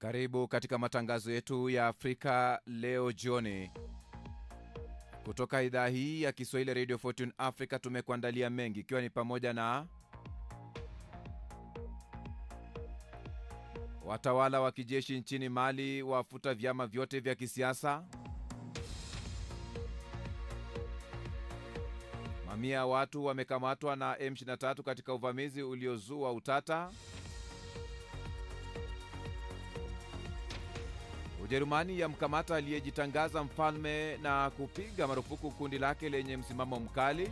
Karibu katika matangazo yetu ya Afrika leo jioni. Kutoka idhaa hii ya Kiswahili Radio Fortune Africa tumekuandalia mengi, ikiwa ni pamoja na watawala wa kijeshi nchini Mali wafuta vyama vyote vya kisiasa, mamia ya watu wamekamatwa na M23 katika uvamizi uliozua utata, Ujerumani yamkamata aliyejitangaza mfalme na kupiga marufuku kundi lake lenye msimamo mkali,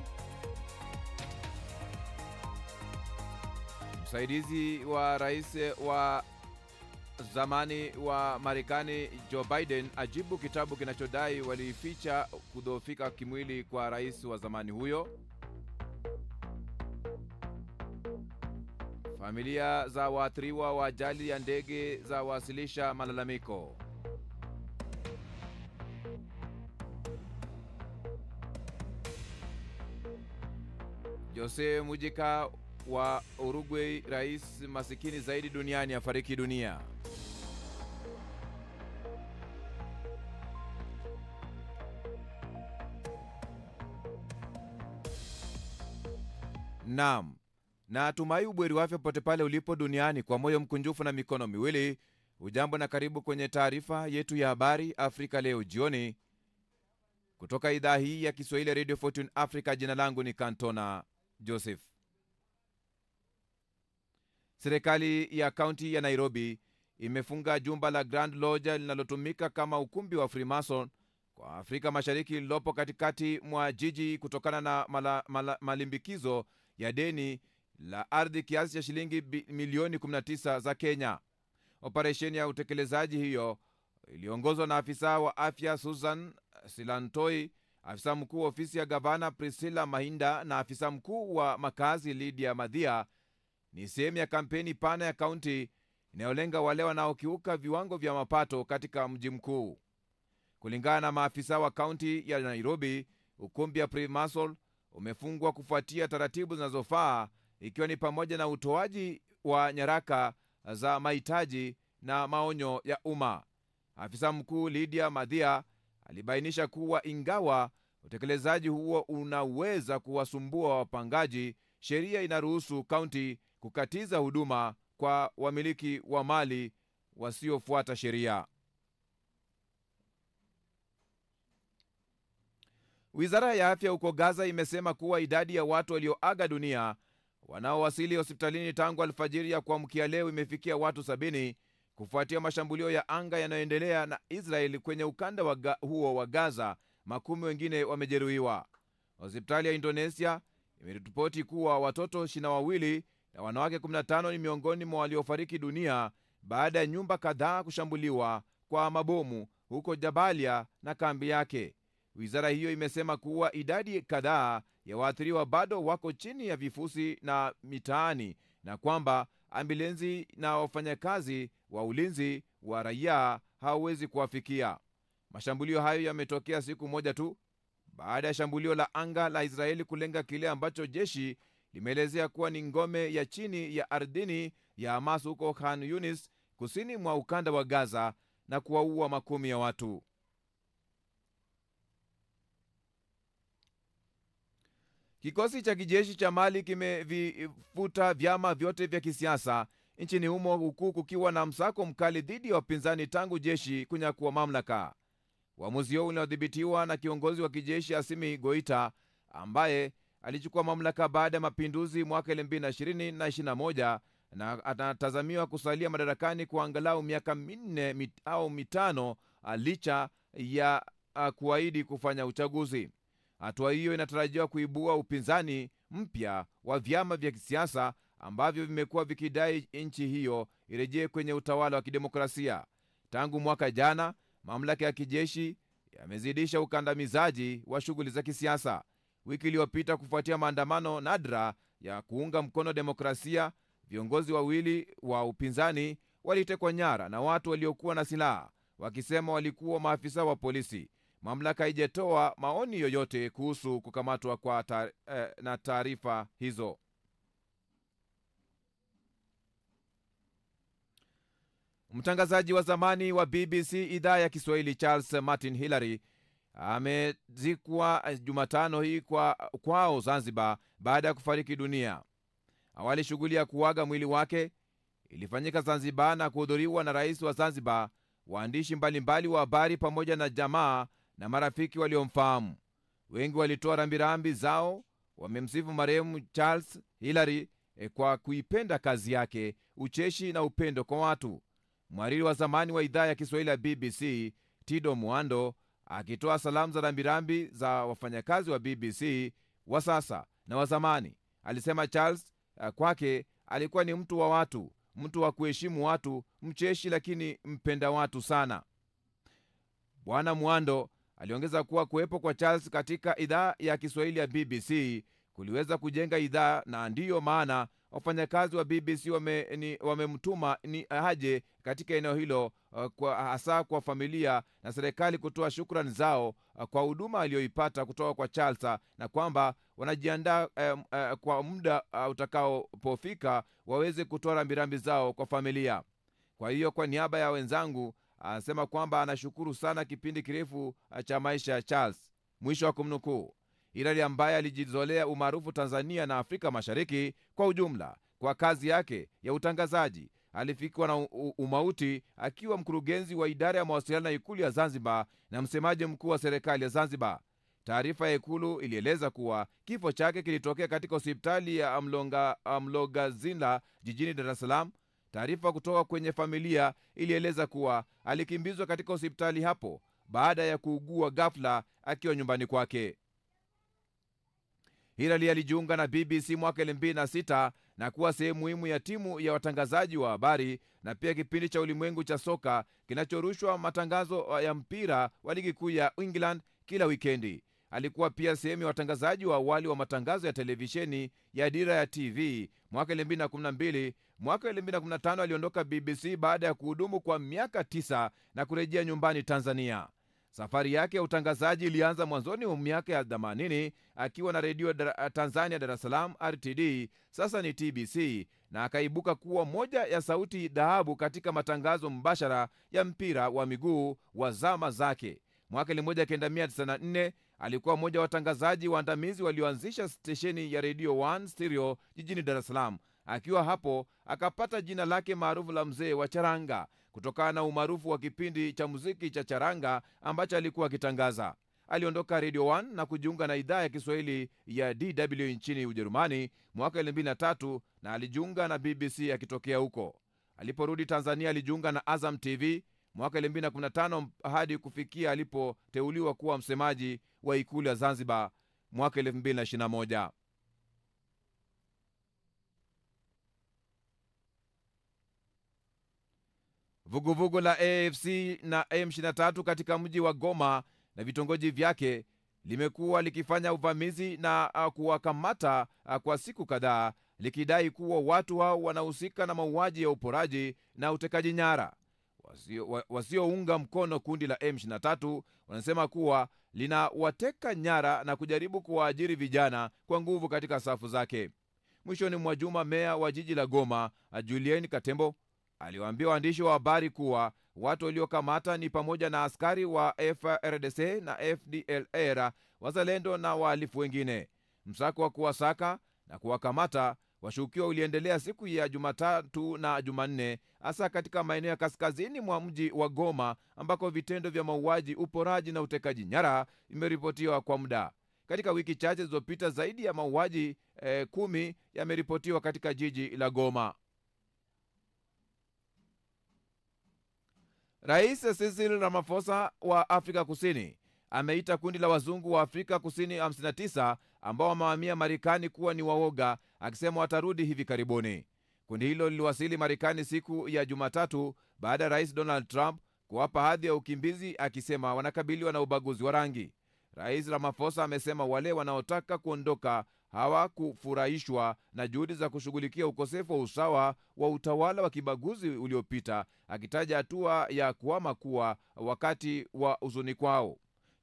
msaidizi wa rais wa zamani wa Marekani Joe Biden ajibu kitabu kinachodai walificha kudhoofika kimwili kwa rais wa zamani huyo, familia za waathiriwa wa ajali ya ndege za wasilisha malalamiko, Jose Mujica wa Uruguay, rais masikini zaidi duniani, afariki dunia. Naam, na tumai ubweri wafya pote pale ulipo duniani. Kwa moyo mkunjufu na mikono miwili, ujambo na karibu kwenye taarifa yetu ya habari Afrika leo jioni, kutoka idhaa hii ya Kiswahili Radio Fortune Africa. Jina langu ni Kantona Joseph. Serikali ya kaunti ya Nairobi imefunga jumba la Grand Lodge linalotumika kama ukumbi wa Freemason kwa Afrika Mashariki lilopo katikati mwa jiji kutokana na malimbikizo ya deni la ardhi kiasi cha shilingi milioni 19 za Kenya. Operesheni ya utekelezaji hiyo iliongozwa na afisa wa afya Susan Silantoi, afisa mkuu wa ofisi ya gavana Priscilla Mahinda na afisa mkuu wa makazi Lydia Madhia. Ni sehemu ya kampeni pana ya kaunti inayolenga wale wanaokiuka viwango vya mapato katika mji mkuu. Kulingana na maafisa wa kaunti ya Nairobi, ukumbi wa Freemason umefungwa kufuatia taratibu zinazofaa, ikiwa ni pamoja na utoaji wa nyaraka za mahitaji na maonyo ya umma. Afisa mkuu Lydia Madhia alibainisha kuwa ingawa utekelezaji huo unaweza kuwasumbua wapangaji, sheria inaruhusu kaunti kukatiza huduma kwa wamiliki wa mali wasiofuata sheria. Wizara ya afya huko Gaza imesema kuwa idadi ya watu walioaga dunia wanaowasili hospitalini tangu alfajiri ya kuamkia leo imefikia watu 70 kufuatia mashambulio ya anga yanayoendelea na Israeli kwenye ukanda huo wa Gaza. Makumi wengine wamejeruhiwa. Hospitali ya Indonesia imeripoti kuwa watoto 22 na wanawake 15 ni miongoni mwa waliofariki dunia baada ya nyumba kadhaa kushambuliwa kwa mabomu huko Jabalia na kambi yake. Wizara hiyo imesema kuwa idadi kadhaa ya waathiriwa bado wako chini ya vifusi na mitaani, na kwamba ambulensi na wafanyakazi wa ulinzi wa raia hawawezi kuwafikia. Mashambulio hayo yametokea siku moja tu baada ya shambulio la anga la Israeli kulenga kile ambacho jeshi limeelezea kuwa ni ngome ya chini ya ardhini ya Hamas huko Khan Yunis, kusini mwa ukanda wa Gaza, na kuwaua makumi ya watu. Kikosi cha kijeshi cha Mali kimevifuta vyama vyote vya kisiasa nchini humo, huku kukiwa na msako mkali dhidi ya wapinzani tangu jeshi kunyakua mamlaka. Uamuzi huo unaodhibitiwa na kiongozi wa kijeshi Assimi Goita, ambaye alichukua mamlaka baada ya mapinduzi mwaka 2020 na 2021, na anatazamiwa kusalia madarakani kwa angalau miaka 4 au 5 licha ya kuahidi kufanya uchaguzi. Hatua hiyo inatarajiwa kuibua upinzani mpya wa vyama vya kisiasa ambavyo vimekuwa vikidai nchi hiyo irejee kwenye utawala wa kidemokrasia. Tangu mwaka jana, mamlaka ya kijeshi yamezidisha ukandamizaji wa shughuli za kisiasa. Wiki iliyopita, kufuatia maandamano nadra ya kuunga mkono demokrasia, viongozi wawili wa upinzani walitekwa nyara na watu waliokuwa na silaha, wakisema walikuwa maafisa wa polisi. Mamlaka haijatoa maoni yoyote kuhusu kukamatwa kwa taarifa hizo. Mtangazaji wa zamani wa BBC idhaa ya Kiswahili Charles Martin Hillary amezikwa Jumatano hii kwao Zanzibar baada ya kufariki dunia. Awali shughuli ya kuaga mwili wake ilifanyika Zanzibar na kuhudhuriwa na rais wa Zanzibar, waandishi mbalimbali wa habari pamoja na jamaa na marafiki waliomfahamu. Wengi walitoa rambirambi zao, wamemsifu marehemu Charles Hillary kwa kuipenda kazi yake, ucheshi na upendo kwa watu. Mhariri wa zamani wa idhaa ya Kiswahili ya BBC Tido Mwando akitoa salamu za rambirambi za wafanyakazi wa BBC wa sasa na wa zamani, alisema Charles kwake alikuwa ni mtu wa watu, mtu wa kuheshimu watu, mcheshi lakini mpenda watu sana. Bwana Mwando aliongeza kuwa kuwepo kwa Charles katika idhaa ya Kiswahili ya BBC kuliweza kujenga idhaa, na ndiyo maana wafanyakazi wa BBC wamemtuma ni aje katika eneo hilo, hasa kwa familia na serikali kutoa shukrani zao kwa huduma aliyoipata kutoka kwa Charles, na kwamba wanajiandaa kwa muda utakaopofika waweze kutoa rambirambi zao kwa familia. Kwa hiyo kwa niaba ya wenzangu anasema kwamba anashukuru sana kipindi kirefu cha maisha ya Charles. Mwisho wa kumnukuu. Hillary ambaye alijizolea umaarufu Tanzania na Afrika Mashariki kwa ujumla kwa kazi yake ya utangazaji, alifikwa na umauti akiwa mkurugenzi wa idara ya mawasiliano na Ikulu ya Zanzibar na msemaji mkuu wa serikali ya Zanzibar. Taarifa ya Ikulu ilieleza kuwa kifo chake kilitokea katika hospitali ya Mloganzila jijini Dar es Salaam. Taarifa kutoka kwenye familia ilieleza kuwa alikimbizwa katika hospitali hapo baada ya kuugua ghafla akiwa nyumbani kwake. Hillary alijiunga na BBC mwaka 2006 na kuwa sehemu muhimu ya timu ya watangazaji wa habari na pia kipindi cha ulimwengu cha soka kinachorushwa matangazo ya mpira wa ligi kuu ya England kila wikendi. Alikuwa pia sehemu ya watangazaji wa awali wa matangazo ya televisheni ya Dira ya TV mwaka 2012. Mwaka 2015 aliondoka BBC baada ya kuhudumu kwa miaka 9 na kurejea nyumbani Tanzania. Safari yake ya utangazaji ilianza mwanzoni mwa miaka ya 80 akiwa na redio Tanzania Dar es Salaam RTD, sasa ni TBC, na akaibuka kuwa moja ya sauti dhahabu katika matangazo mbashara ya mpira wa miguu wa zama zake. Mwaka 1994 alikuwa mmoja wa watangazaji waandamizi walioanzisha stesheni ya Radio 1 Stereo jijini Dar es Salaam. Akiwa hapo akapata jina lake maarufu la mzee wa charanga kutokana na umaarufu wa kipindi cha muziki cha charanga ambacho alikuwa akitangaza. Aliondoka Radio 1 na kujiunga na idhaa ya Kiswahili ya DW nchini Ujerumani mwaka 2003 na alijiunga na BBC akitokea huko. Aliporudi Tanzania alijiunga na Azam TV mwaka 2015 hadi kufikia alipoteuliwa kuwa msemaji wa Ikulu ya Zanzibar mwaka 2021. Vuguvugu la AFC na M23 katika mji wa Goma na vitongoji vyake limekuwa likifanya uvamizi na kuwakamata kwa siku kadhaa, likidai kuwa watu hao wanahusika na mauaji ya uporaji na utekaji nyara. Wasiounga mkono kundi la M23 wanasema kuwa linawateka nyara na kujaribu kuwaajiri vijana kwa nguvu katika safu zake. Mwishoni mwa juma, meya wa jiji la Goma Julien Katembo aliwaambia waandishi wa habari kuwa watu waliokamata ni pamoja na askari wa FRDC na FDLR, wazalendo na wahalifu wengine. Msako wa kuwasaka na kuwakamata washukiwa uliendelea siku ya Jumatatu na Jumanne, hasa katika maeneo ya kaskazini mwa mji wa Goma ambako vitendo vya mauaji, uporaji na utekaji nyara imeripotiwa kwa muda. Katika wiki chache zilizopita zaidi ya mauaji 10 yameripotiwa katika jiji la Goma. Rais Cyril Ramaphosa wa Afrika Kusini ameita kundi la wazungu wa Afrika Kusini 59 ambao wamehamia Marekani kuwa ni waoga, akisema watarudi hivi karibuni. Kundi hilo liliwasili Marekani siku ya Jumatatu baada ya Rais Donald Trump kuwapa hadhi ya ukimbizi, akisema wanakabiliwa na ubaguzi wa rangi. Rais Ramaphosa amesema wale wanaotaka kuondoka hawakufurahishwa na juhudi za kushughulikia ukosefu wa usawa wa utawala wa kibaguzi uliopita, akitaja hatua ya kuhama kuwa wakati wa huzuni kwao.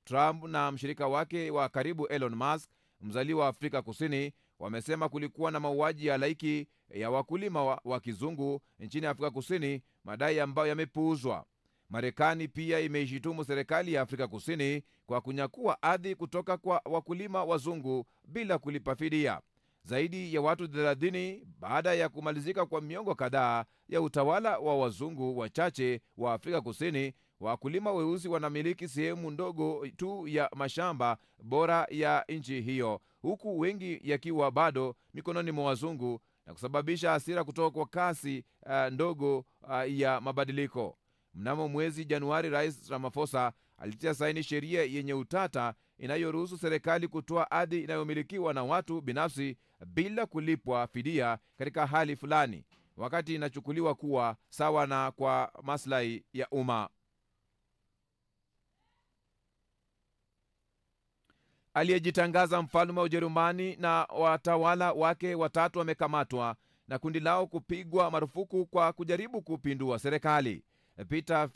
Trump na mshirika wake wa karibu Elon Musk, mzaliwa wa Afrika Kusini, wamesema kulikuwa na mauaji ya halaiki ya wakulima wa kizungu nchini Afrika Kusini, madai ambayo yamepuuzwa. Marekani pia imeishitumu serikali ya Afrika Kusini kwa kunyakua ardhi kutoka kwa wakulima wazungu bila kulipa fidia. Zaidi ya watu 30 baada ya kumalizika kwa miongo kadhaa ya utawala wa wazungu wachache wa Afrika Kusini, wakulima weusi wanamiliki sehemu ndogo tu ya mashamba bora ya nchi hiyo, huku wengi yakiwa bado mikononi mwa wazungu, na kusababisha hasira kutoka kwa kasi ndogo ya mabadiliko. Mnamo mwezi Januari, Rais Ramaphosa alitia saini sheria yenye utata inayoruhusu serikali kutoa ardhi inayomilikiwa na watu binafsi bila kulipwa fidia katika hali fulani, wakati inachukuliwa kuwa sawa na kwa maslahi ya umma. Aliyejitangaza mfalme wa Ujerumani na watawala wake watatu wamekamatwa na kundi lao kupigwa marufuku kwa kujaribu kupindua serikali. Peter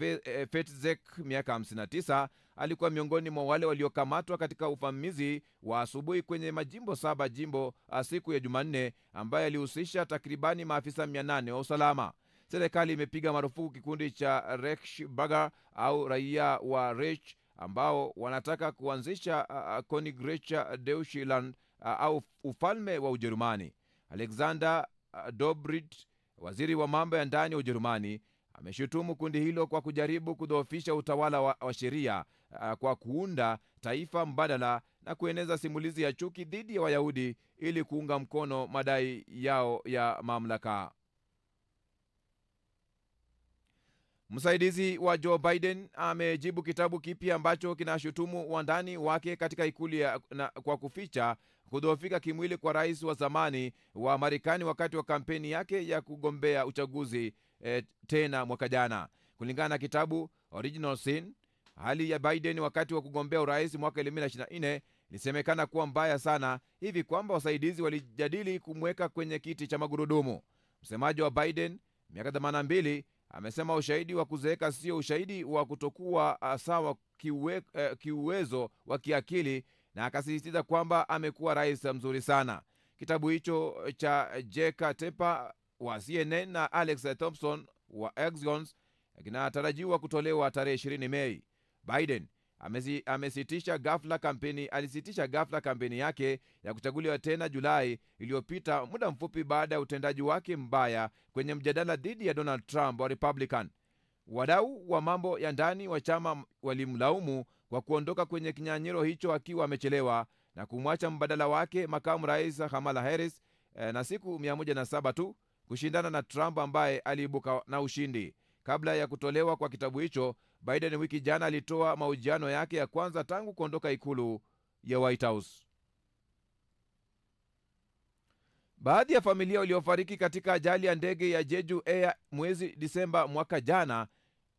Fetzek, miaka 59, alikuwa miongoni mwa wale waliokamatwa katika uvamizi wa asubuhi kwenye majimbo 7 jimbo siku ya Jumanne, ambaye alihusisha takribani maafisa 800 wa usalama. Serikali imepiga marufuku kikundi cha Reichsbürger au raia wa Reich ambao wanataka kuanzisha Königreich Deutschland au ufalme wa Ujerumani. Alexander Dobrindt, waziri wa mambo ya ndani wa Ujerumani, ameshutumu kundi hilo kwa kujaribu kudhoofisha utawala wa sheria kwa kuunda taifa mbadala na kueneza simulizi ya chuki dhidi ya Wayahudi ili kuunga mkono madai yao ya mamlaka. Msaidizi wa Joe Biden amejibu kitabu kipya ambacho kinashutumu wandani wake katika ikulu kwa kuficha kudhoofika kimwili kwa rais wa zamani wa Marekani wakati wa kampeni yake ya kugombea uchaguzi tena mwaka jana. Kulingana na kitabu Original Sin, hali ya Biden wakati wa kugombea urais mwaka 2024 ilisemekana kuwa mbaya sana hivi kwamba wasaidizi walijadili kumweka kwenye kiti cha magurudumu. Msemaji wa Biden, miaka 82, amesema ushahidi wa kuzeeka sio ushahidi wa kutokuwa sawa kiuwezo wa kiakili, na akasisitiza kwamba amekuwa rais mzuri sana. Kitabu hicho cha Jake Tapper wa CNN na Alex Thompson wa Axios kinatarajiwa kutolewa tarehe 20 Mei. Biden alisitisha ghafla kampeni yake ya kuchaguliwa tena Julai iliyopita, muda mfupi baada ya utendaji wake mbaya kwenye mjadala dhidi ya Donald Trump wa Republican. Wadau wa mambo ya ndani wa chama walimlaumu kwa kuondoka kwenye kinyang'anyiro hicho akiwa amechelewa na kumwacha mbadala wake makamu rais Kamala Harris na siku 107 tu kushindana na Trump ambaye aliibuka na ushindi. Kabla ya kutolewa kwa kitabu hicho, Biden wiki jana alitoa mahojiano yake ya kwanza tangu kuondoka ikulu ya White House. Baadhi ya familia waliofariki katika ajali ya ndege ya Jeju Air mwezi Disemba mwaka jana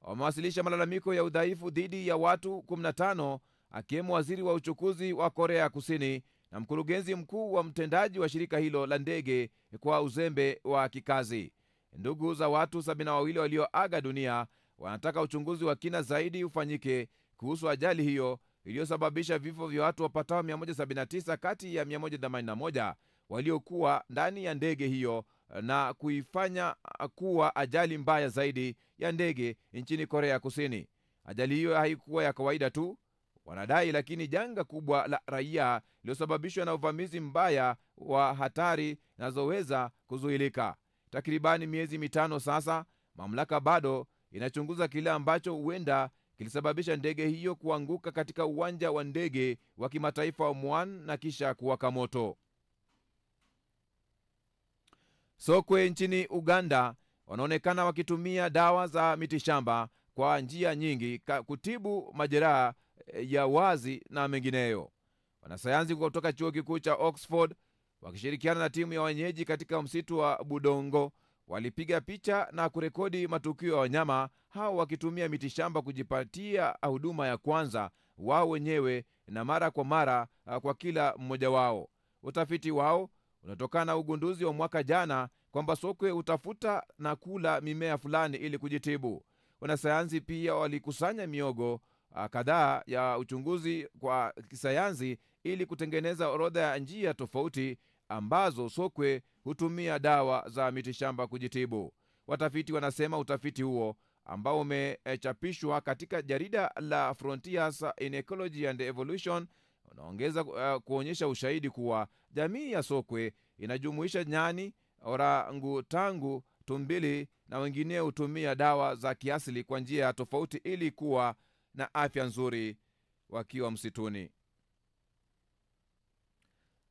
wamewasilisha malalamiko ya udhaifu dhidi ya watu 15, akiwemo waziri wa uchukuzi wa Korea Kusini na mkurugenzi mkuu wa mtendaji wa shirika hilo la ndege kwa uzembe wa kikazi. Ndugu za watu 72 walioaga dunia wanataka uchunguzi wa kina zaidi ufanyike kuhusu ajali hiyo iliyosababisha vifo vya watu wapatao 179 kati ya 181 waliokuwa ndani ya ndege hiyo na kuifanya kuwa ajali mbaya zaidi ya ndege nchini Korea Kusini. Ajali hiyo haikuwa ya kawaida tu, wanadai, lakini janga kubwa la raia lililosababishwa na uvamizi mbaya wa hatari zinazoweza kuzuilika. Takribani miezi 5 sasa, mamlaka bado inachunguza kile ambacho huenda kilisababisha ndege hiyo kuanguka katika uwanja wa ndege wa kimataifa wa Muan na kisha kuwaka moto. Sokwe nchini Uganda wanaonekana wakitumia dawa za mitishamba kwa njia nyingi kutibu majeraha ya wazi na mengineyo. Wanasayansi kutoka chuo kikuu cha Oxford wakishirikiana na timu ya wenyeji katika msitu wa Budongo walipiga picha na kurekodi matukio ya wanyama hao wakitumia mitishamba kujipatia huduma ya kwanza wao wenyewe na mara kwa mara kwa kila mmoja wao. Utafiti wao unatokana na ugunduzi wa mwaka jana kwamba sokwe utafuta na kula mimea fulani ili kujitibu. Wanasayansi pia walikusanya miogo kadhaa ya uchunguzi kwa kisayansi ili kutengeneza orodha ya njia tofauti ambazo sokwe hutumia dawa za mitishamba kujitibu. Watafiti wanasema utafiti huo ambao umechapishwa katika jarida la Frontiers in Ecology and Evolution unaongeza kuonyesha ushahidi kuwa jamii ya sokwe inajumuisha nyani, orangutangu, tumbili na wengine hutumia dawa za kiasili kwa njia tofauti ili kuwa na afya nzuri wakiwa msituni.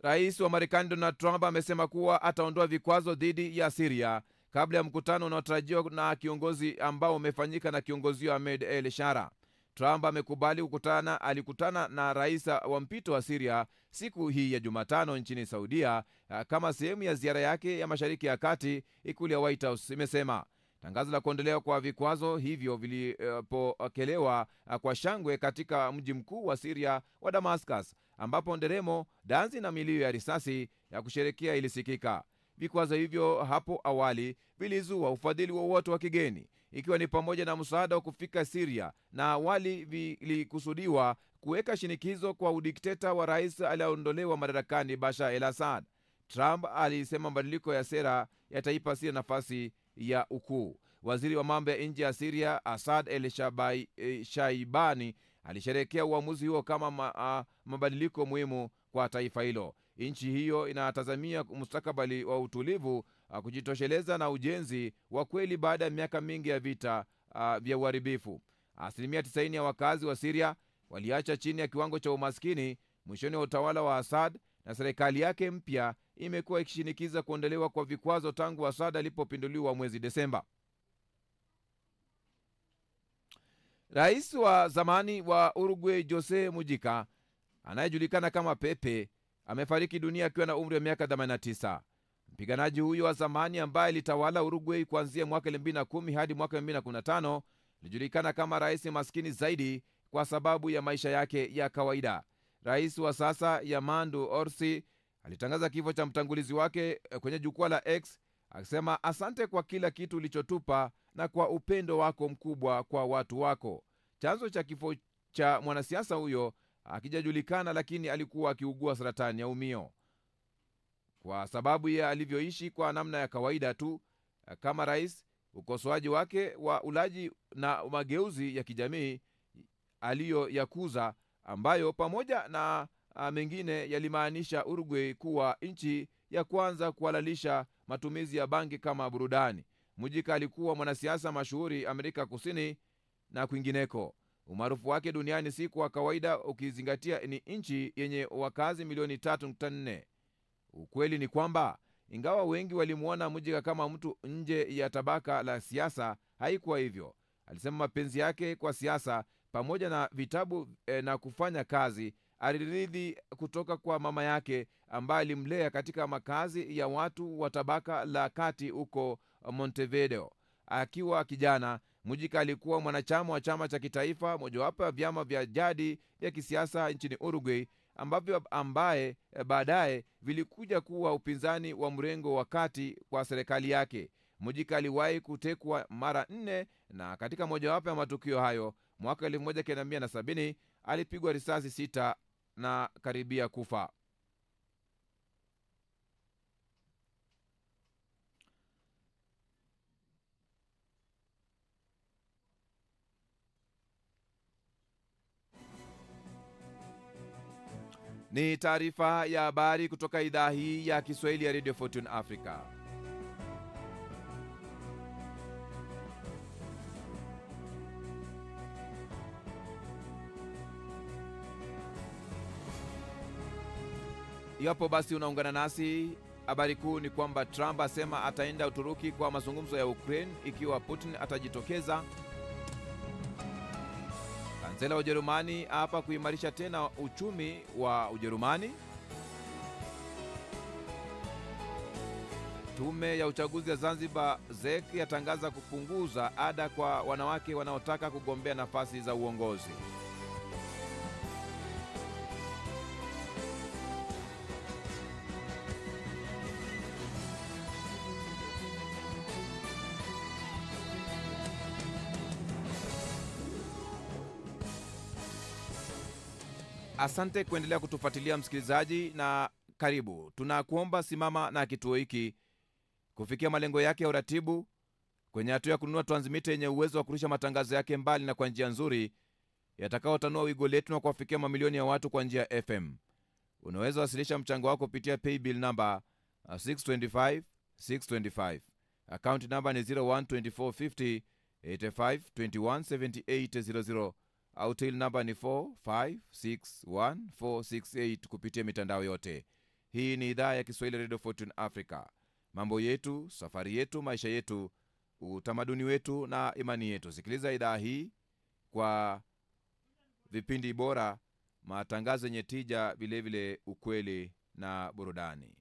Rais wa Marekani Donald Trump amesema kuwa ataondoa vikwazo dhidi ya Syria kabla ya mkutano unaotarajiwa na kiongozi ambao umefanyika na kiongozi Ahmed el-Shara. Trump alikutana na rais wa mpito wa Syria siku hii ya Jumatano nchini Saudia kama sehemu ya ziara yake ya Mashariki ya Kati. Ikulu ya White House imesema tangazo la kuondolewa kwa vikwazo hivyo vilipokelewa kwa shangwe katika mji mkuu wa Syria wa Damascus, ambapo nderemo, dansi na milio ya risasi ya kusherekea ilisikika. Vikwazo hivyo hapo awali vilizua ufadhili wowote wa kigeni, ikiwa ni pamoja na msaada wa kufika Syria, na awali vilikusudiwa kuweka shinikizo kwa udikteta wa rais aliyeondolewa madarakani Bashar el-Assad. Trump alisema mabadiliko ya sera yataipa Syria nafasi ya ukuu. Waziri wa mambo ya nje ya Syria Asad el-Shaibani alisherehekea uamuzi huo kama mabadiliko muhimu kwa taifa hilo. Nchi hiyo inatazamia mustakabali wa utulivu, kujitosheleza na ujenzi wa kweli baada ya miaka mingi ya vita vya uharibifu. 90% ya wakazi wa Syria waliacha chini ya kiwango cha umaskini mwishoni wa utawala wa Assad, na serikali yake mpya imekuwa ikishinikiza kuondolewa kwa vikwazo tangu Assad alipopinduliwa mwezi Desemba. Rais wa zamani wa Uruguay Jose Mujica, anayejulikana kama Pepe, amefariki dunia akiwa na umri wa miaka 89. Mpiganaji huyo wa zamani ambaye alitawala Uruguay kuanzia mwaka 2010 hadi mwaka 2015 alijulikana kama rais maskini zaidi kwa sababu ya maisha yake ya kawaida. Rais wa sasa Yamandu Orsi alitangaza kifo cha mtangulizi wake kwenye jukwaa la X akisema, asante kwa kila kitu ulichotupa na kwa upendo wako mkubwa kwa watu wako. Chanzo cha kifo cha mwanasiasa huyo hakijajulikana, lakini alikuwa akiugua saratani ya umio. Kwa sababu ya alivyoishi kwa namna ya kawaida tu kama rais, ukosoaji wake wa ulaji na mageuzi ya kijamii aliyoyakuza, ambayo pamoja na mengine yalimaanisha Uruguay kuwa nchi ya kwanza kuhalalisha matumizi ya bangi kama burudani. Mujica alikuwa mwanasiasa mashuhuri Amerika Kusini na kwingineko. Umaarufu wake duniani si kwa kawaida ukizingatia ni nchi yenye wakazi milioni 3.4. Ukweli ni kwamba ingawa wengi walimuona Mujica kama mtu nje ya tabaka la siasa, haikuwa hivyo. Alisema mapenzi yake kwa siasa pamoja na vitabu na kufanya kazi alirithi kutoka kwa mama yake ambaye alimlea katika makazi ya watu wa tabaka la kati huko Montevideo. Akiwa kijana, Mujica alikuwa mwanachama wa chama cha kitaifa, mojawapo ya vyama vya jadi vya kisiasa nchini Uruguay, ambaye baadaye vilikuja kuwa upinzani wa mrengo wa kati kwa serikali yake. Mujica aliwahi kutekwa mara 4, na katika mojawapo ya matukio hayo mwaka 1970 alipigwa risasi 6 na karibia kufa. Ni taarifa ya habari kutoka idhaa hii ya Kiswahili ya Radio Fortune Africa. Iwapo basi unaungana nasi, habari kuu ni kwamba Trump asema ataenda Uturuki kwa mazungumzo ya Ukraine ikiwa Putin atajitokeza. Kansela wa Ujerumani hapa kuimarisha tena uchumi wa Ujerumani. Tume ya uchaguzi ya Zanzibar ZEC yatangaza kupunguza ada kwa wanawake wanaotaka kugombea nafasi za uongozi. Asante kuendelea kutufuatilia msikilizaji, na karibu. Tunakuomba simama na kituo hiki kufikia malengo yake ya uratibu kwenye hatua ya kununua transmitter yenye uwezo wa kurusha matangazo yake mbali na kwa njia nzuri yatakayotanua wigo letu na kuwafikia mamilioni ya watu kwa njia ya FM. Unaweza wasilisha mchango wako kupitia paybill number 625 account number ni 012450 85217800 au till number ni 4561468 kupitia mitandao yote. Hii ni idhaa ya Kiswahili Radio Fortune Africa. Mambo yetu, safari yetu, maisha yetu, utamaduni wetu na imani yetu. Sikiliza idhaa hii kwa vipindi bora, matangazo yenye tija, vile vile ukweli na burudani.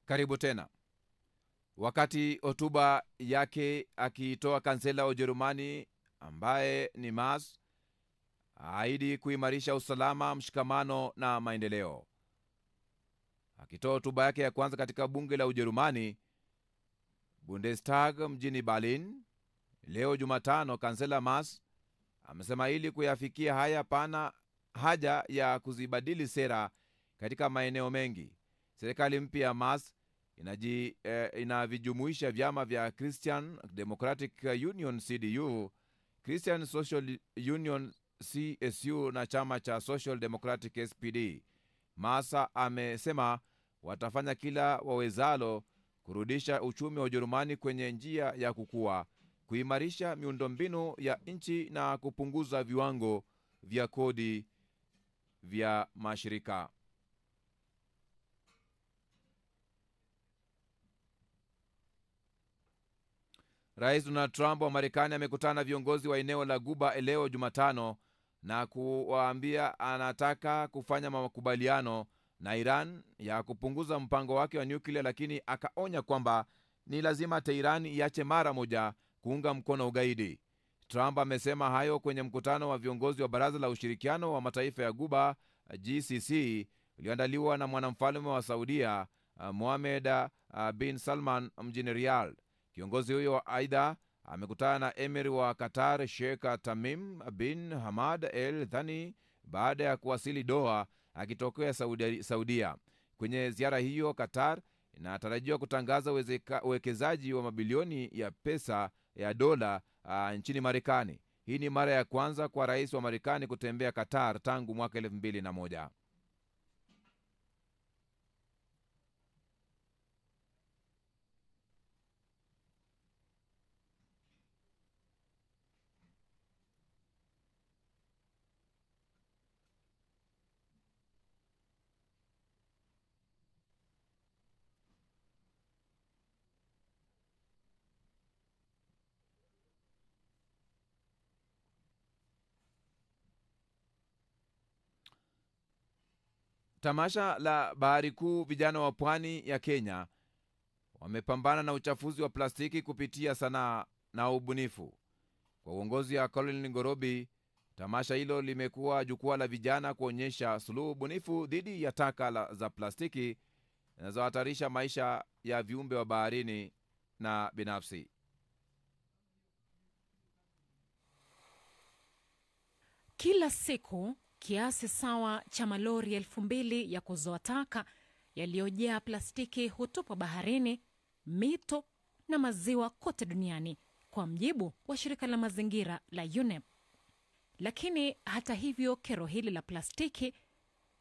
Karibu tena. Wakati hotuba yake akitoa kansela wa Ujerumani ambaye ni Merz ahidi kuimarisha usalama, mshikamano na maendeleo. Akitoa hotuba yake ya kwanza katika bunge la Ujerumani, Bundestag mjini Berlin, leo Jumatano, kansela Merz amesema ili kuyafikia haya pana haja ya kuzibadili sera katika maeneo mengi. Serikali mpya ya Merz inavijumuisha vyama vya Christian Democratic Union CDU, Christian Social Union CSU na chama cha Social Democratic SPD. Merz amesema watafanya kila wawezalo kurudisha uchumi wa Ujerumani kwenye njia ya kukua, kuimarisha miundombinu ya nchi na kupunguza viwango vya kodi vya mashirika. Rais Donald Trump wa Marekani amekutana na viongozi wa eneo la Guba leo Jumatano na kuwaambia anataka kufanya makubaliano na Iran ya kupunguza mpango wake wa nyuklia, lakini akaonya kwamba ni lazima Tehran iache mara moja kuunga mkono ugaidi. Trump amesema hayo kwenye mkutano wa viongozi wa Baraza la Ushirikiano wa Mataifa ya Guba GCC ulioandaliwa na mwanamfalme wa Saudia Mohammed bin Salman mjini Riyadh. Kiongozi huyo aidha amekutana na emir wa Qatar Sheikh Tamim bin Hamad Al Thani baada ya kuwasili Doha akitokea Saudia. Kwenye ziara hiyo, Qatar inatarajiwa kutangaza uwekezaji wa mabilioni ya pesa ya dola nchini Marekani. Hii ni mara ya kwanza kwa rais wa Marekani kutembea Qatar tangu mwaka 2001. Tamasha la Bahari Kuu, vijana wa pwani ya Kenya wamepambana na uchafuzi wa plastiki kupitia sanaa na ubunifu. Kwa uongozi wa Colin Ngorobi, tamasha hilo limekuwa jukwaa la vijana kuonyesha suluhu bunifu dhidi ya taka za plastiki zinazohatarisha maisha ya viumbe wa baharini na binafsi. Kila siku kiasi sawa cha malori 2,000 ya kuzoa taka yaliyojaa plastiki hutupwa baharini, mito na maziwa kote duniani, kwa mjibu wa shirika la mazingira la UNEP. Lakini hata hivyo, kero hili la plastiki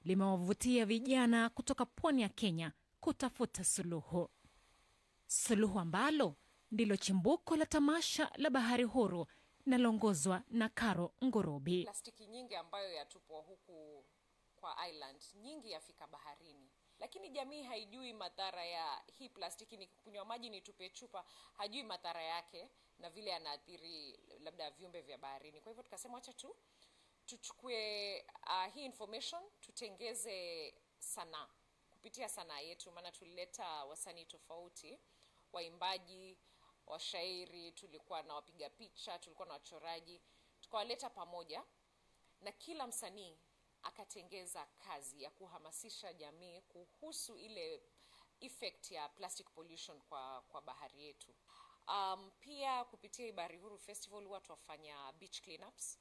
limewavutia vijana kutoka pwani ya Kenya kutafuta suluhu. Suluhu ambalo ndilo chimbuko la tamasha la Bahari Huru linaloongozwa na Karo Ngorobi. Plastiki nyingi ambayo yatupwa huku kwa island, nyingi yafika baharini. Lakini jamii haijui madhara ya hii plastiki. Ni kunywa maji, ni tupe chupa, hajui madhara yake na vile yanaathiri labda viumbe vya baharini. Kwa hivyo tukasema acha tuchukue hii information, tutengeze sanaa. Kupitia sanaa yetu, maana tulileta wasanii tofauti, waimbaji, washairi, tulikuwa na wapiga picha, tulikuwa na wachoraji, tukawaleta pamoja na kila msanii akatengeza kazi ya kuhamasisha jamii kuhusu ile effect ya plastic pollution kwa bahari yetu. Pia kupitia Bahari Huru Festival watu wafanya beach cleanups.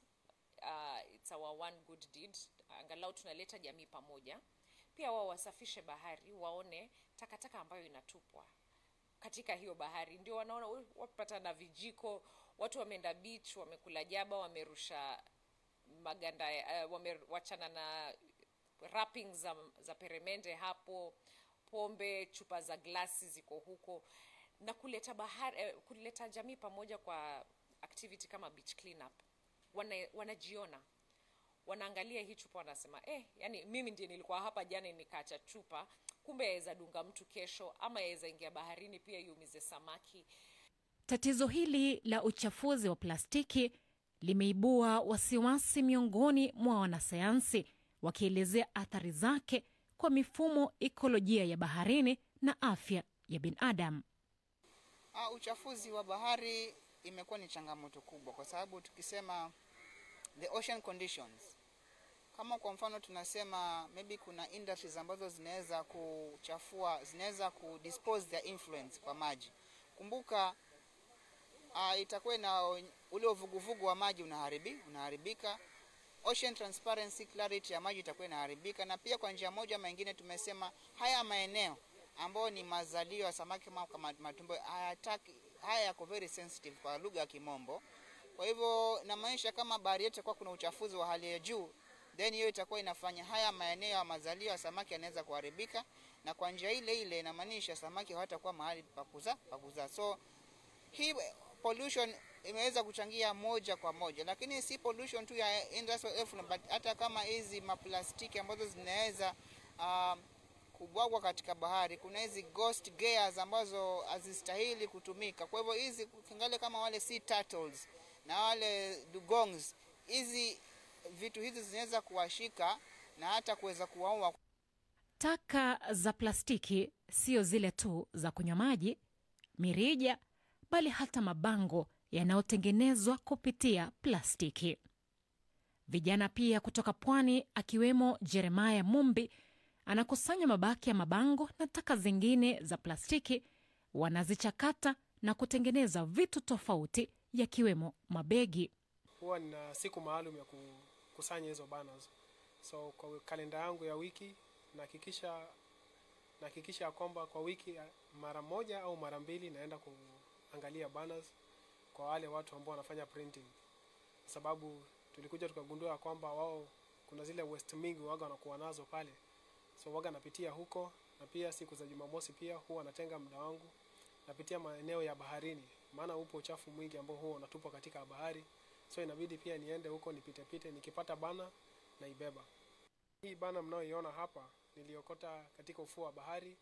It's our one good deed. Angalau tunaleta jamii pamoja. Pia wao wasafishe bahari, waone takataka ambayo inatupwa katika hiyo bahari. Ndio wanaona wapata na vijiko, watu wameenda beach, wamekula jaba, wamerusha maganda, wamewachana na wrappings za peremende hapo, pombe, chupa za glasi ziko huko, na kuleta jamii pamoja kwa activity kama beach cleanup. Wanajiona, wanaangalia hii chupa, wanasema yani mimi ndiye nilikuwa hapa jana nikaacha chupa, kumbe yaweza dunga mtu kesho, ama yaweza ingia baharini pia yumize samaki. Tatizo hili la uchafuzi wa plastiki limeibua wasiwasi miongoni mwa wanasayansi, wakielezea athari zake kwa mifumo ekolojia ya baharini na afya ya binadamu. Uchafuzi wa bahari imekuwa ni changamoto kubwa, kwa sababu tukisema the ocean conditions, kama kwa mfano tunasema maybe kuna industries ambazo zinaweza kuchafua, zinaweza kudispose their influence kwa maji. Kumbuka itakuwa na ule uvuguvugu wa maji unaharibika. Ocean transparency, clarity ya maji itakuwa inaharibika, na pia kwa njia moja ama nyingine tumesema haya maeneo ambayo ni mazalio ya samaki kama matumbo haya yako very sensitive kwa lugha ya Kimombo. Kwa hivyo na maisha kama bahari yetu kwa kuna uchafuzi wa hali ya juu, then hiyo itakuwa inafanya haya maeneo ya mazalio ya samaki yanaweza kuharibika, na kwa njia ile inamaanisha samaki hawatakuwa mahali pa kuzaa. So hii pollution imeweza kuchangia moja kwa moja, lakini si pollution tu ya industrial effluent, but hata kama hizi maplastiki ambazo zinaweza kubwagwa katika bahari, kuna hizi ghost gears ambazo hazistahili kutumika. Kwa hivyo hizi kingale kama wale sea turtles na wale dugongs, hizi vitu hizi zinaweza kuwashika na hata kuweza kuwaua. Taka za plastiki sio zile tu za kunywa maji, mirija, bali hata mabango yanayotengenezwa kupitia plastiki. Vijana pia kutoka pwani akiwemo Jeremiah Mumbi anakusanya mabaki ya mabango na taka zingine za plastiki, wanazichakata na kutengeneza vitu tofauti yakiwemo mabegi. Huwa nina siku maalum ya kukusanya hizo banners. So kwa kalenda yangu ya wiki nahakikisha kwamba kwa wiki mara moja au mara mbili naenda kuangalia banners kwa wale watu ambao wanafanya printing. Sababu tulikuja tukagundua kwamba wao kuna zile waste mingi waga wanakuwa nazo pale. So waga napitia huko, na pia siku za Jumamosi pia huwa natenga muda wangu napitia maeneo ya baharini, maana upo uchafu mwingi ambao huwa unatupwa katika bahari. So inabidi pia niende huko nipite, nikipata bana na ibeba. Hii bana mnaoiona hapa niliokota katika ufuo wa bahari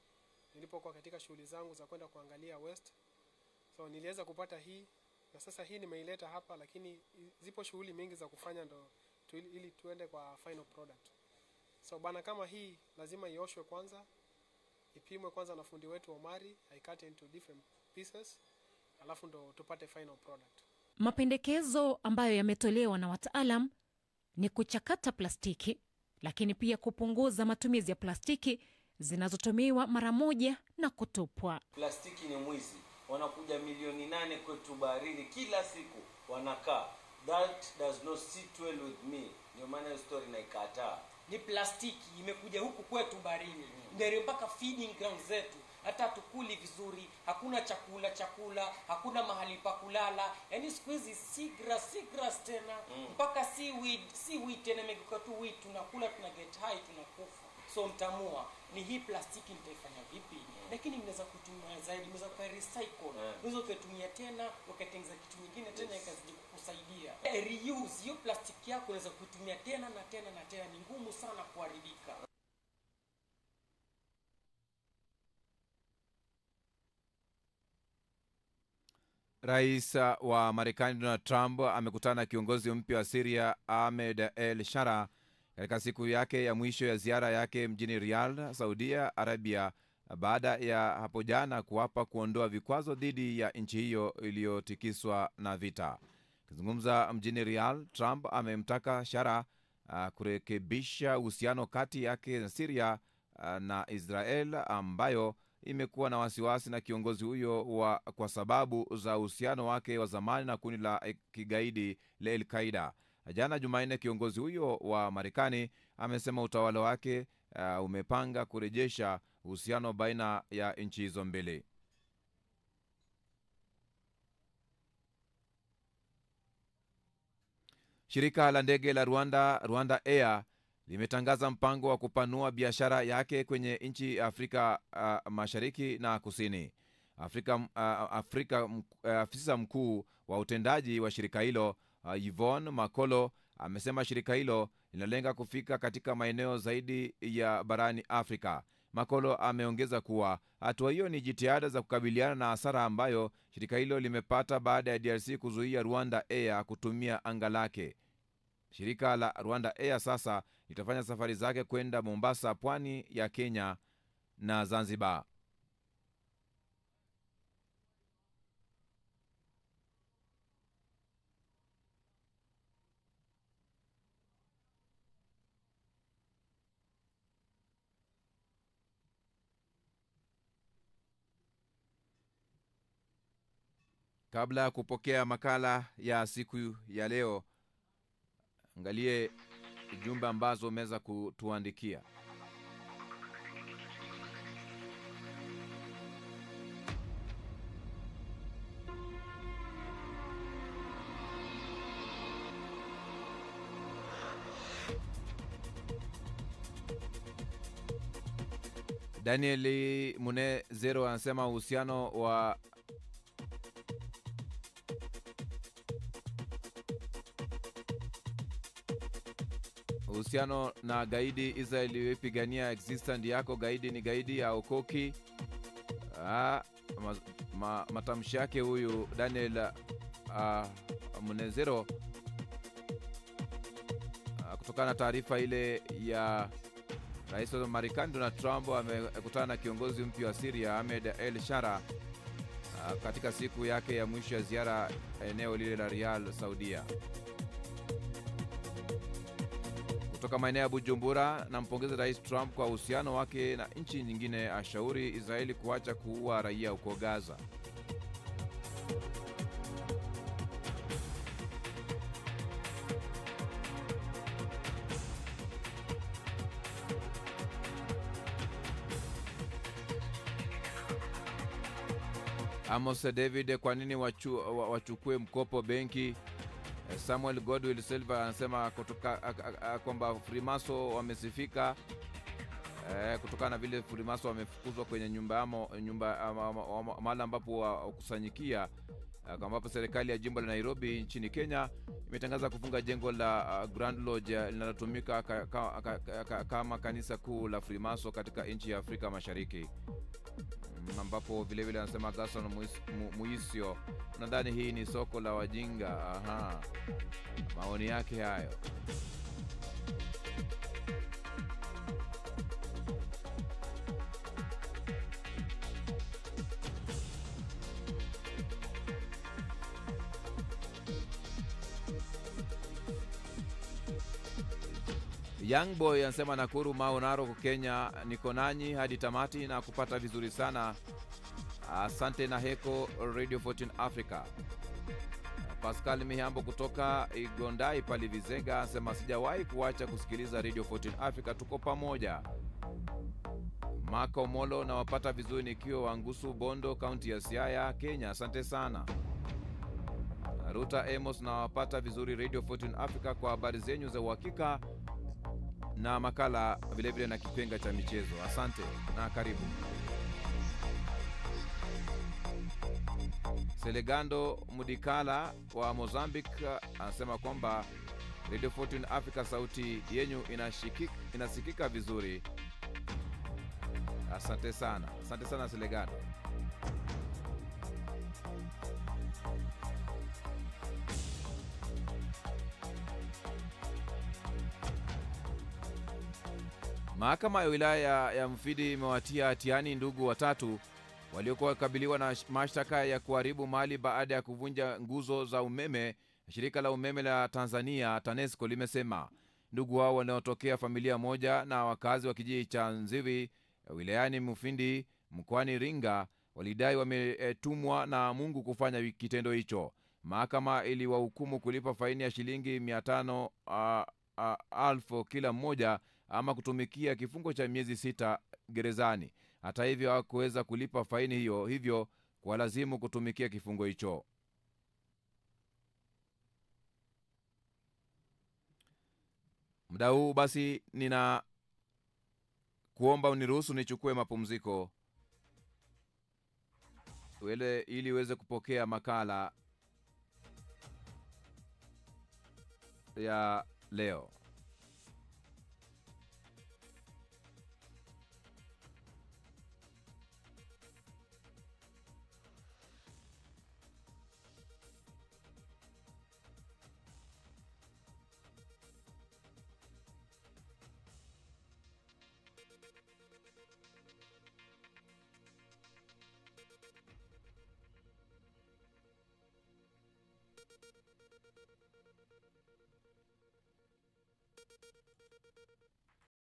nilipokuwa katika shughuli zangu za kwenda kuangalia waste. So niliweza kupata hii, na sasa hii nimeileta hapa, lakini zipo shughuli mingi za kufanya ndo ili tuende kwa final product. So bana kama hii lazima ioshwe kwanza, ipimwe kwanza na fundi wetu Omari, aikate into different pieces, alafu ndo tupate final product. Mapendekezo ambayo yametolewa na wataalam ni kuchakata plastiki, lakini pia kupunguza matumizi ya plastiki zinazotumiwa mara moja na kutupwa. Plastiki ni mwizi. Wanakuja milioni 8 kwetu baharini kila siku wanakaa. That does not sit well with me. Ndio maana hiyo story naikataa. Ni plastiki imekuja huku kwetu baharini. Ndio mpaka feeding ground zetu. hata tukuli vizuri, hakuna chakula, hakuna mahali pa kulala. Yaani siku hizi si grass tena, mpaka seaweed tena imegeuka tu weed, tunakula, tuna get high, tunakufa. So mtamua ni hii plastiki nitaifanya vipi? Lakini mnaweza kutumia zaidi, mnaweza ku recycle, mnaweza kutumia tena ukatengeneza kitu kingine tena ikazidi kukusaidia. Reuse hiyo plastiki yako, unaweza kutumia tena na tena na tena, ni ngumu sana kuharibika. Rais wa Marekani Donald Trump amekutana na kiongozi mpya wa Syria Ahmed el-Shara katika siku yake ya mwisho ya ziara yake mjini Riyadh, Saudia Arabia, baada ya hapo jana kuapa kuondoa vikwazo dhidi ya nchi hiyo iliyotikiswa na vita. Akizungumza mjini Riyadh, Trump amemtaka Shara kurekebisha uhusiano kati yake na Syria na Israel, ambayo imekuwa na wasiwasi na kiongozi huyo kwa sababu za uhusiano wake wa zamani na kundi la kigaidi la Al-Qaeda. Jana Jumanne, kiongozi huyo wa Marekani amesema utawala wake umepanga kurejesha uhusiano baina ya nchi hizo mbili. Shirika la ndege la Rwanda Air limetangaza mpango wa kupanua biashara yake kwenye nchi Afrika Mashariki na Kusini. Afisa mkuu wa utendaji wa shirika hilo Yvonne Makolo amesema shirika hilo linalenga kufika katika maeneo zaidi ya barani Afrika. Makolo ameongeza kuwa hatua hiyo ni jitihada za kukabiliana na hasara ambayo shirika hilo limepata baada ya DRC kuzuia Rwanda Air kutumia anga lake. Shirika la Rwanda Air sasa litafanya safari zake kwenda Mombasa, pwani ya Kenya na Zanzibar. Kabla ya kupokea makala ya siku ya leo, angalie jumbe ambazo umeweza kutuandikia. Daniel Mune Zero anasema uhusiano na gaidi Israel iliyopigania existence yako. Gaidi ni gaidi ya okoki. Matamshi yake huyu Daniel Munezero kutokana na taarifa ile ya Rais wa Marekani Donald Trump amekutana na kiongozi mpya wa Syria Ahmed el-Shara katika siku yake ya mwisho ya ziara eneo lile la Riyadh, Saudia. Kutoka maeneo ya Bujumbura, nampongeza Rais Trump kwa uhusiano wake na nchi nyingine, ashauri Israeli kuacha kuua raia huko Gaza. Amos David, kwa nini wachukue mkopo benki? Samuel Godwill Silva anasema kwamba Freemason wamesifika kutokana na vile Freemason wamefukuzwa kwenye nyumba mahali ambapo wakusanyikia, ambapo serikali ya jimbo la Nairobi nchini Kenya imetangaza kufunga jengo la Grand Lodge linalotumika kama kanisa kuu la Freemason katika nchi ya Afrika Mashariki, ambapo vile vile anasema Gaston Muisio, nadhani hii ni soko la wajinga. Maoni yake hayo. Young Boy anasema Nakuru Maunaro Kenya, niko nanyi hadi tamati na kupata vizuri sana. Asante na heko Radio 14 Africa. Pascal Mihambo kutoka Igondai pali Vizega anasema sijawahi kuacha kusikiliza Radio 14 Africa, tuko pamoja. Mako Molo na wapata vizuri nikiwa Wangusu Bondo, kaunti ya Siaya, Kenya. Asante sana. Ruta Amos na wapata vizuri Radio Fortune Africa kwa habari zenyu za uhakika na makala vile vile na kipenga cha michezo. Asante na karibu. Selegando Mudikala wa Mozambique anasema kwamba Radio Fortune Africa sauti yenyu inasikika vizuri. Asante sana. Asante sana Selegando. Mahakama ya wilaya ya Mfidi imewatia hatiani ndugu watatu waliokuwa wakabiliwa na mashtaka ya kuharibu mali baada ya kuvunja nguzo za umeme. Shirika la umeme la Tanzania TANESCO limesema ndugu hao wanaotokea familia moja na wakazi wa kijiji cha Nzivi wilayani Mufindi mkoani Iringa walidai wametumwa na Mungu kufanya kitendo hicho. Mahakama iliwahukumu kulipa faini ya shilingi 500,000 kila mmoja ama kutumikia kifungo cha miezi 6 gerezani. Hata hivyo hawakuweza kulipa faini hiyo, hivyo kwa lazimu kutumikia kifungo hicho. Muda huu basi nina kuomba uniruhusu nichukue mapumziko ili uweze kupokea makala ya leo.